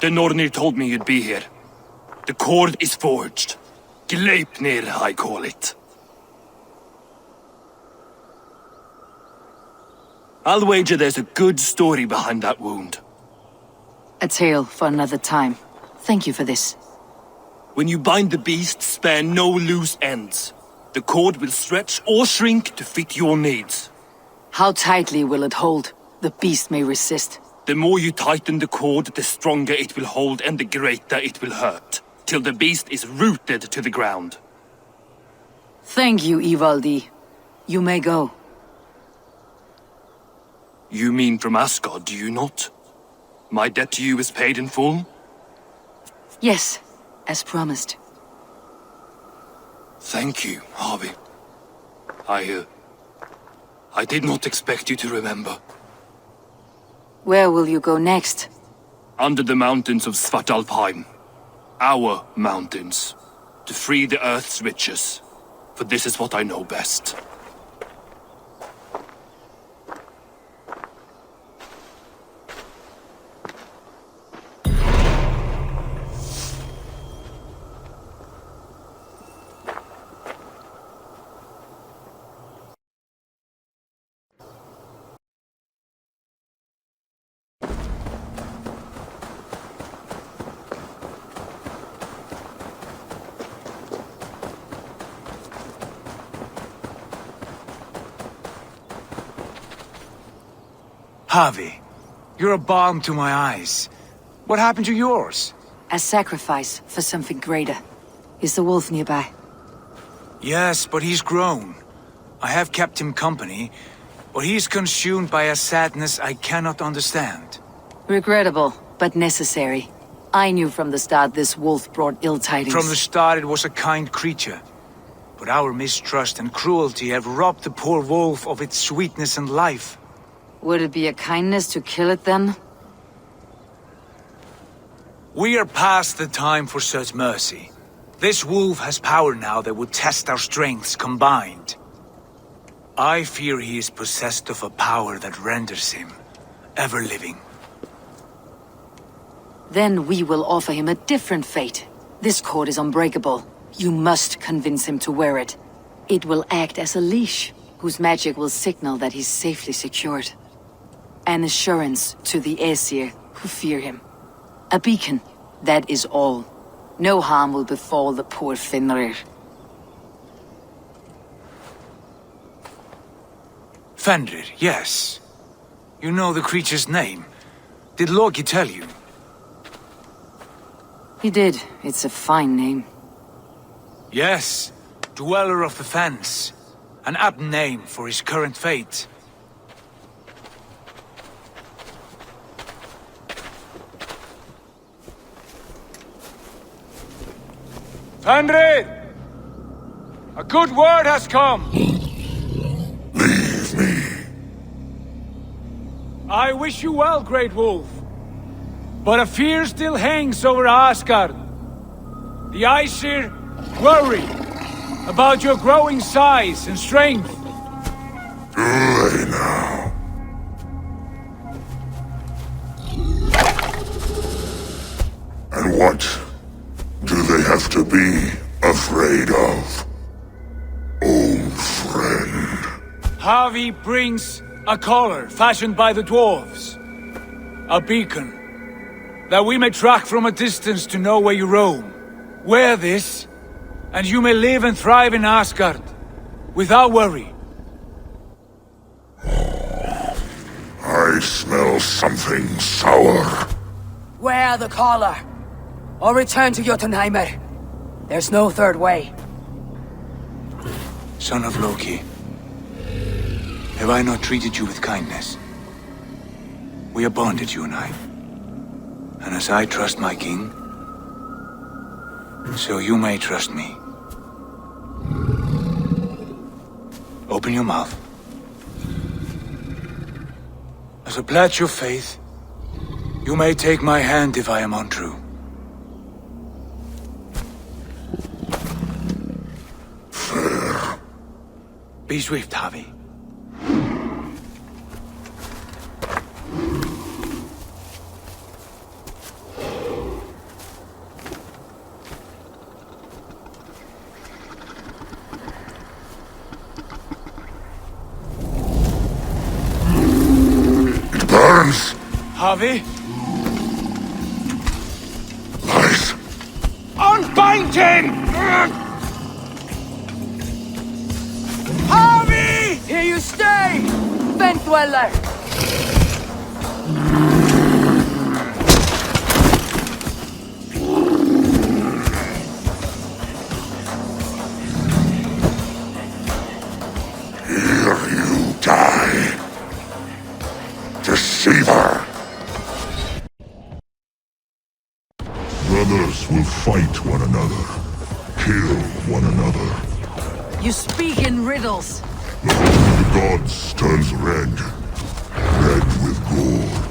The Nornir told me you'd be here. The cord is forged. Gleipnir, I call it. I'll wager there's a good story behind that wound. A tale for another time. Thank you for this. When you bind the beast, spare no loose ends. The cord will stretch or shrink to fit your needs. How tightly will it hold? The beast may resist. The more you tighten the cord, the stronger it will hold and the greater it will hurt, till the beast is rooted to the ground. Thank you, Ivaldi. You may go. You mean from Asgard, do you not? My debt to you is paid in full? Yes, as promised. Thank you, Harvey. I did not expect you to remember. Where will you go next? Under the mountains of Svartalfheim. Our mountains. To free the Earth's riches. For this is what I know best. Harvey, you're a balm to my eyes. What happened to yours? A sacrifice for something greater. Is the wolf nearby? Yes, but he's grown. I have kept him company, but he's consumed by a sadness I cannot understand. Regrettable, but necessary. I knew from the start this wolf brought ill tidings. From the start it was a kind creature. But our mistrust and cruelty have robbed the poor wolf of its sweetness and life. Would it be a kindness to kill it then? We are past the time for such mercy. This wolf has power now that would test our strengths combined. I fear he is possessed of a power that renders him ever-living. Then we will offer him a different fate. This cord is unbreakable. You must convince him to wear it. It will act as a leash, whose magic will signal that he's safely secured. An assurance to the Aesir who fear him. A beacon, that is all. No harm will befall the poor Fenrir. Fenrir, yes. You know the creature's name. Did Loki tell you? He did. It's a fine name. Yes. Dweller of the Fens. An apt name for his current fate. Fenrir! A good word has come! Leave me. I wish you well, Great Wolf. But a fear still hangs over Asgard. The Aesir worry about your growing size and strength. Do they now? And what do they have to be afraid of? Old friend. Harvey brings a collar fashioned by the dwarves. A beacon, that we may track from a distance to know where you roam. Wear this, and you may live and thrive in Asgard, without worry. I smell something sour. Wear the collar, or return to Jotunheimer. There's no third way. Son of Loki, have I not treated you with kindness? We are bonded, you and I. And as I trust my king, so you may trust me. Open your mouth. As a pledge of faith, you may take my hand if I am untrue. Fair. Be swift, Harvey. Harvey? Lies. Unbind him! Harvey! Here you stay, Vent Dweller! Here you die. Deceiver. Brothers will fight one another, kill one another. You speak in riddles. The hope of the gods turns red, red with gore.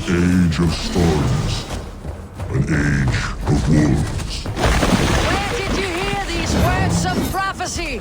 age of storms, an age of wolves. Where did you hear these words of prophecy?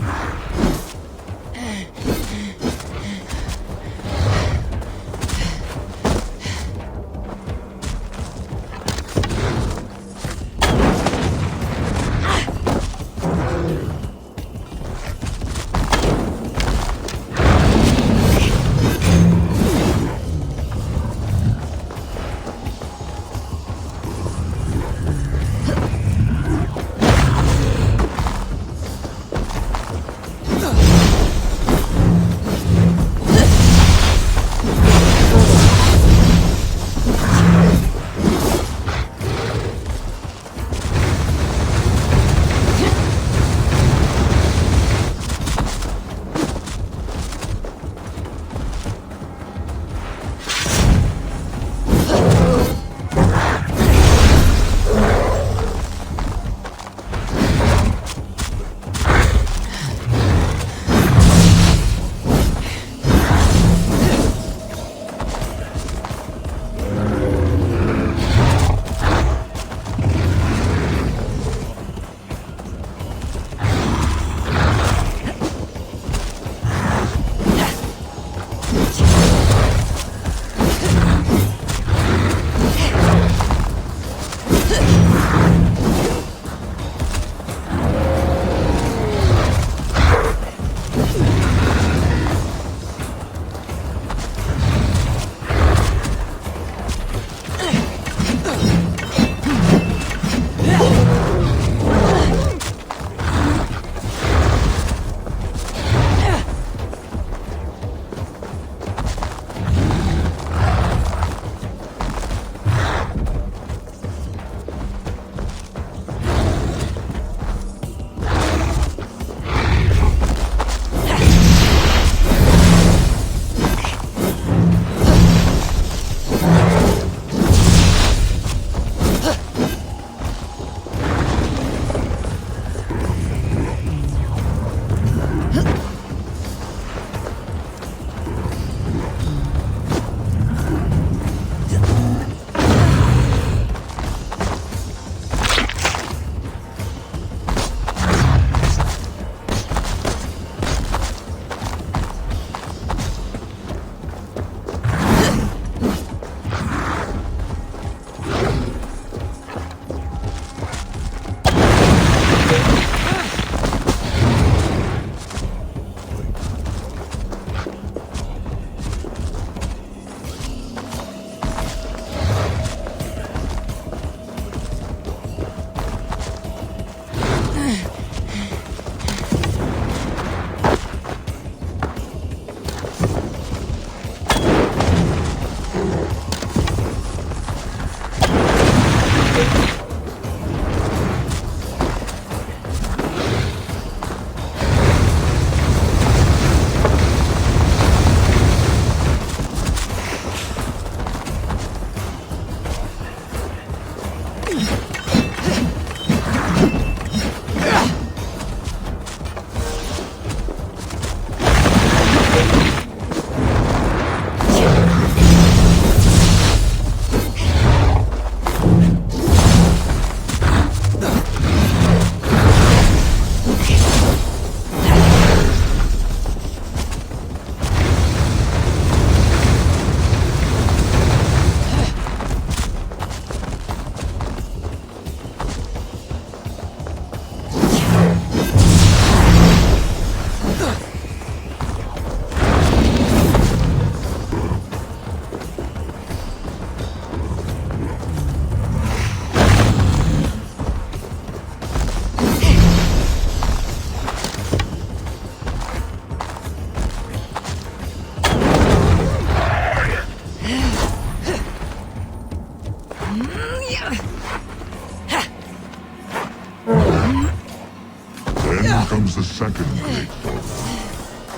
Then comes the second great battle,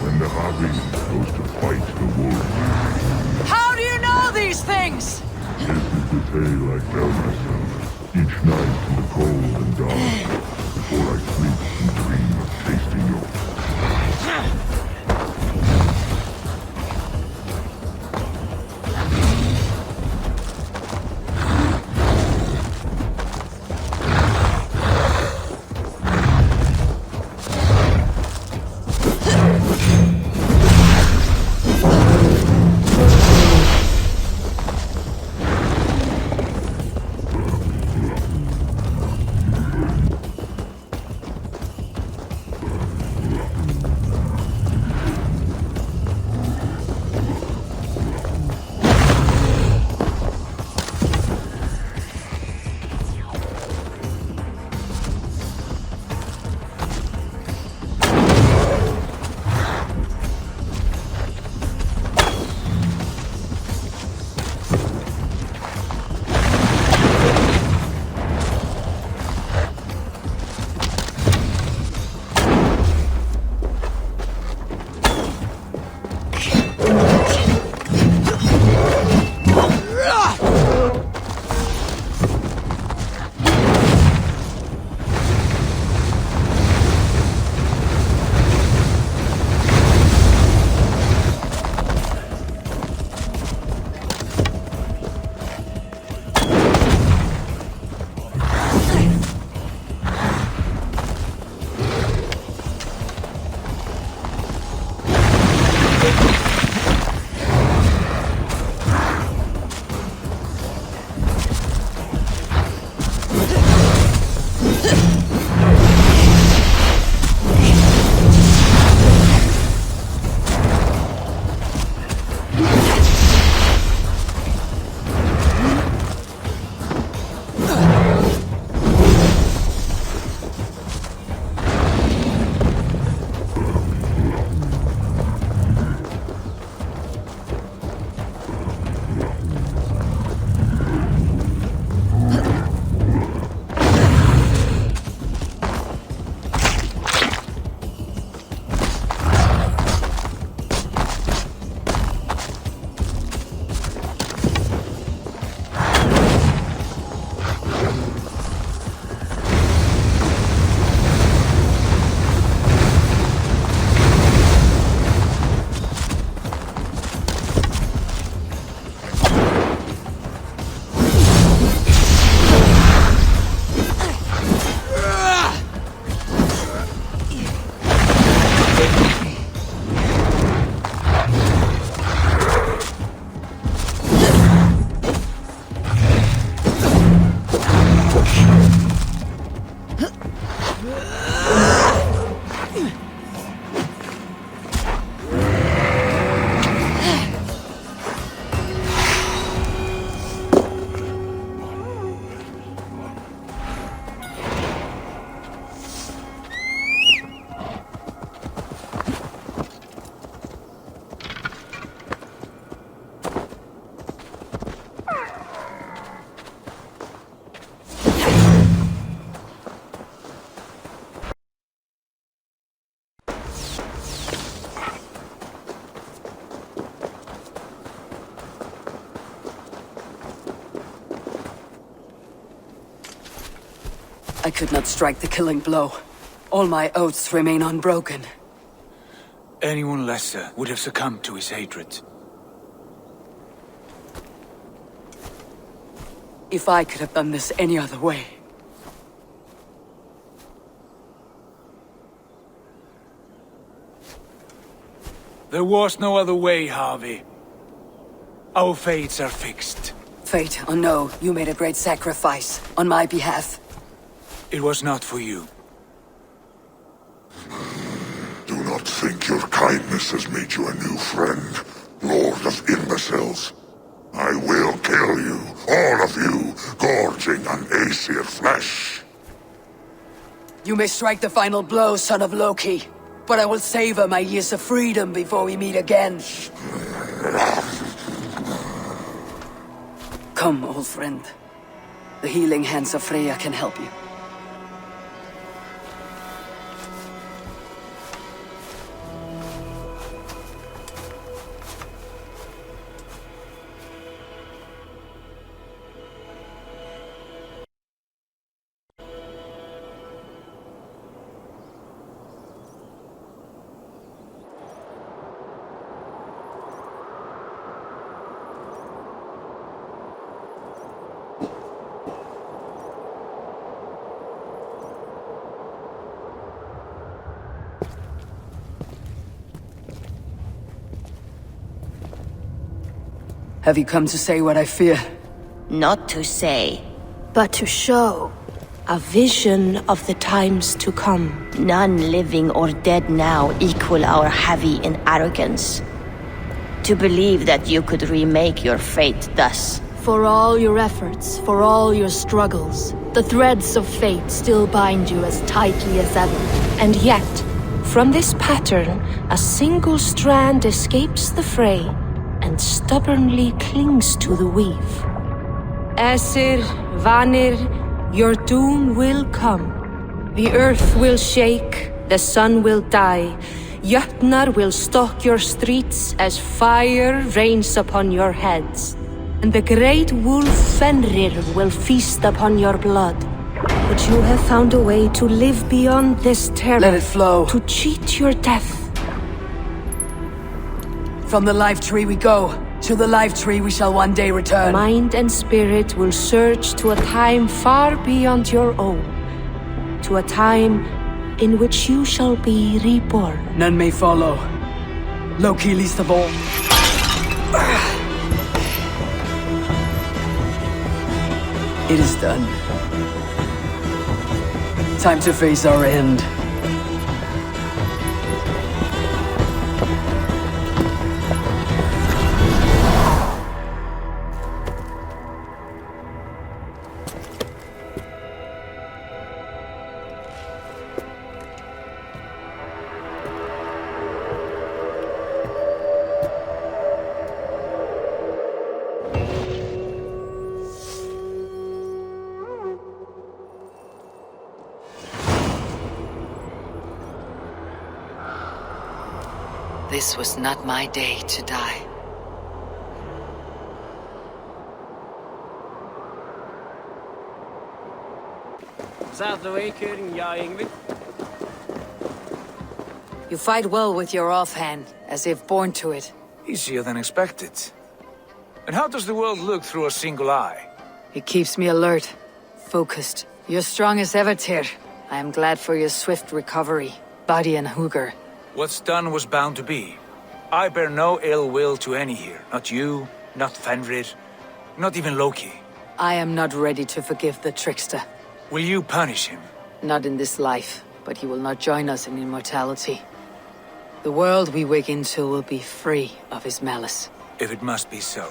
when the Harvey goes to fight the wolves. How do you know these things? This is the tale I tell myself each night in the cold and dark, before I sleep and dream of tasting your... I could not strike the killing blow. All my oaths remain unbroken. Anyone lesser would have succumbed to his hatred. If I could have done this any other way. There was no other way, Harvey. Our fates are fixed. Fate or no, you made a great sacrifice on my behalf. It was not for you. Do not think your kindness has made you a new friend, Lord of Imbeciles. I will kill you, all of you, gorging on Aesir flesh. You may strike the final blow, son of Loki, but I will savor my years of freedom before we meet again. Come, old friend. The healing hands of Freya can help you. Have you come to say what I fear? Not to say, but to show. A vision of the times to come. None living or dead now equal our heavy in arrogance. To believe that you could remake your fate thus. For all your efforts, for all your struggles, the threads of fate still bind you as tightly as ever. And yet, from this pattern, a single strand escapes the fray and stubbornly clings to the weave. Æsir, Vanir, your doom will come. The earth will shake, the sun will die. Jötnar will stalk your streets as fire rains upon your heads. And the great wolf Fenrir will feast upon your blood. But you have found a way to live beyond this terror. Let it flow. To cheat your death. From the life tree we go. To the life tree we shall one day return. Mind and spirit will surge to a time far beyond your own. To a time in which you shall be reborn. None may follow. Loki least of all. It is done. Time to face our end. This was not my day to die. You fight well with your offhand, as if born to it. Easier than expected. And how does the world look through a single eye? It keeps me alert, focused. You're strong as ever, Tyr. I am glad for your swift recovery, body and Hugr. What's done was bound to be. I bear no ill will to any here. Not you, not Fenrir, not even Loki. I am not ready to forgive the trickster. Will you punish him? Not in this life, but he will not join us in immortality. The world we wake into will be free of his malice. If it must be so.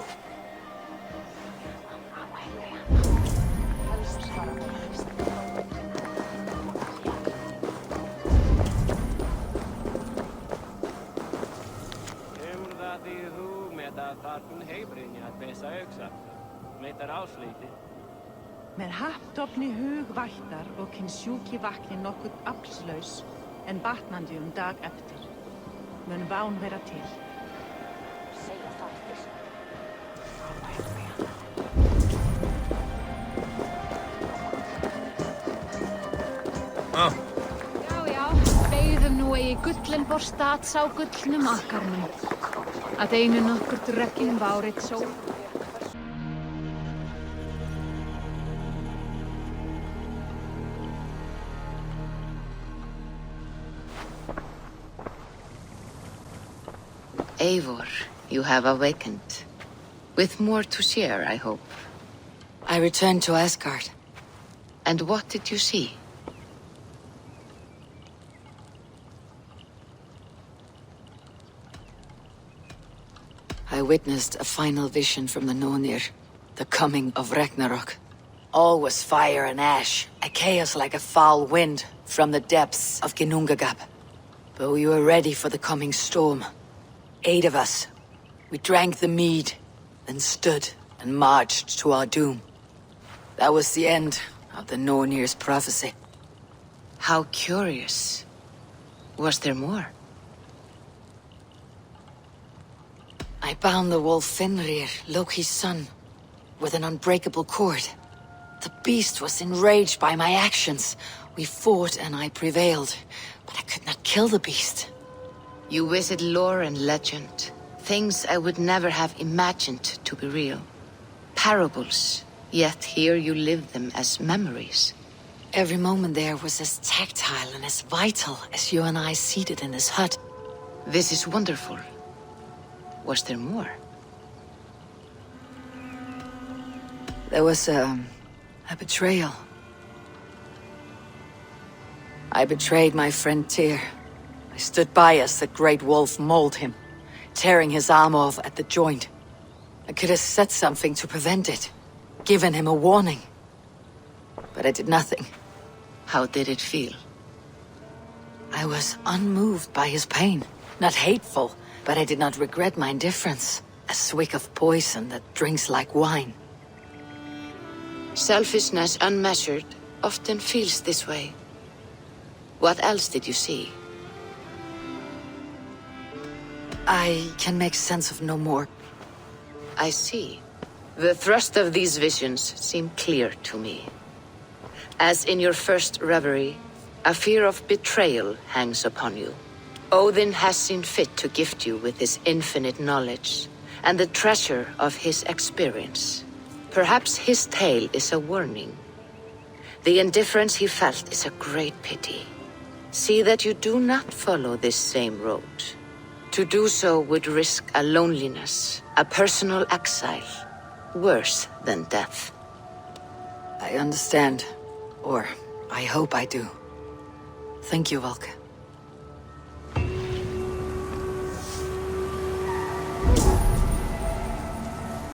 Með happtofni hug vættar og kyn sjúki vakni nokkuð aflslaus en batnandi dag eftir. Mun ván vera til. Já, beigðum nú eigi gullin borstat sá gullnum akkarnum. Að einu nokkurt reglum várið sól. Eivor, you have awakened. With more to share, I hope. I returned to Asgard. And what did you see? I witnessed a final vision from the Nornir, the coming of Ragnarok. All was fire and ash, a chaos like a foul wind from the depths of Ginnungagap. But we were ready for the coming storm. 8 of us. We drank the mead, then stood and marched to our doom. That was the end of the Nornir's prophecy. How curious. Was there more? I bound the wolf Fenrir, Loki's son, with an unbreakable cord. The beast was enraged by my actions. We fought and I prevailed, but I could not kill the beast. You visit lore and legend. Things I would never have imagined to be real. Parables, yet here you live them as memories. Every moment there was as tactile and as vital as you and I seated in this hut. This is wonderful. Was there more? There was a betrayal. I betrayed my friend Tyr. I stood by as the Great Wolf mauled him, tearing his arm off at the joint. I could have said something to prevent it, given him a warning. But I did nothing. How did it feel? I was unmoved by his pain. Not hateful, but I did not regret my indifference. A swig of poison that drinks like wine. Selfishness unmeasured often feels this way. What else did you see? I can make sense of no more. I see. The thrust of these visions seem clear to me. As in your first reverie, a fear of betrayal hangs upon you. Odin has seen fit to gift you with his infinite knowledge, and the treasure of his experience. Perhaps his tale is a warning. The indifference he felt is a great pity. See that you do not follow this same road. To do so would risk a loneliness, a personal exile, worse than death. I understand. Or I hope I do. Thank you, Valka.